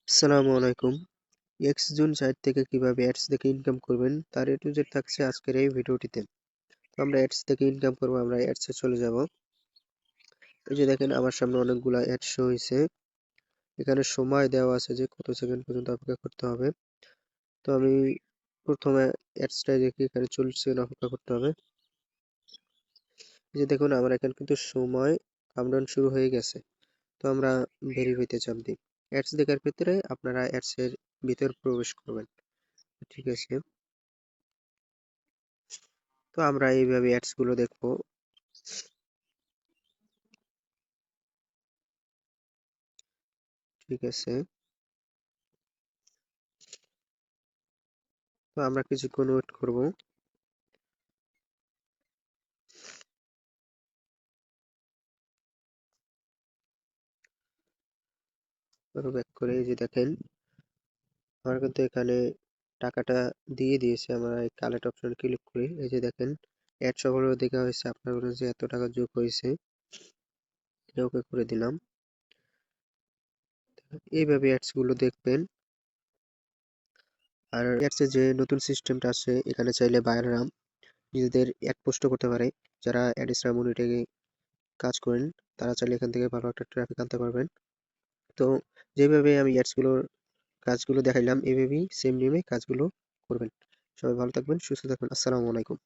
আসসালামু আলাইকুম। June site থেকে কিভাবে অ্যাডস দেখে ইনকাম করবেন তার এ টু জেড থাকছে আজকের এই ভিডিওটিতে। তো আমরা অ্যাডস থেকে ইনকাম করব, আমরা অ্যাডসে চলে যাব। এই যে দেখেন আমার সামনে অনেকগুলা অ্যাডস শো হইছে। এখানে সময় দেওয়া আছে যে কত সেকেন্ড পর্যন্ত অপেক্ষা করতে হবে। তো আমি প্রথমে অ্যাডসটা দেখি, এখানে 40 সেকেন্ড অপেক্ষা করতে হবে। এই যে দেখুন আমার এখানে কিন্তু সময় কাউন্টডাউন শুরু হয়ে গেছে। তো আমরা ভেরিফাইতে চাপ দিই। অ্যাডস দেখার ক্ষেত্রে আপনারা অ্যাডস এর ভিতর প্রবেশ করবেন। ঠিক আছে, তো আমরা এইভাবে অ্যাডস গুলো দেখবো। ঠিক আছে, তো আমরা কিছুক্ষণ ওয়েট করব। ব্যাক করে এই যে দেখেন আমার কিন্তু এখানে টাকাটা দিয়ে দিয়েছে। আমরা এই কালেক্ট অপশন ক্লিক করি। এই যে দেখেন অ্যাড সফলভাবে দেখা হয়েছে, আপনার কাছে এত টাকা যোগ হয়েছে। এটা ওকে করে দিলাম। এইভাবে অ্যাডস গুলো দেখবেন। আর অ্যাডস এর যে নতুন সিস্টেমটা আছে, এখানে চাইলে বায়াররা নিজেদের অ্যাড পোস্ট করতে পারে। যারা অ্যাড মনিটরিং কাজ করেন তারা চাইলে এখান থেকে ভালো একটা ট্রাফিক আনতে পারবেন। তো যেভাবে আমি অ্যাডস গুলোর কাজগুলো দেখাইলাম, এভাবেই সেম নিয়মে কাজগুলো করবেন। সবাই ভালো থাকবেন, সুস্থ থাকবেন। আসসালামু আলাইকুম।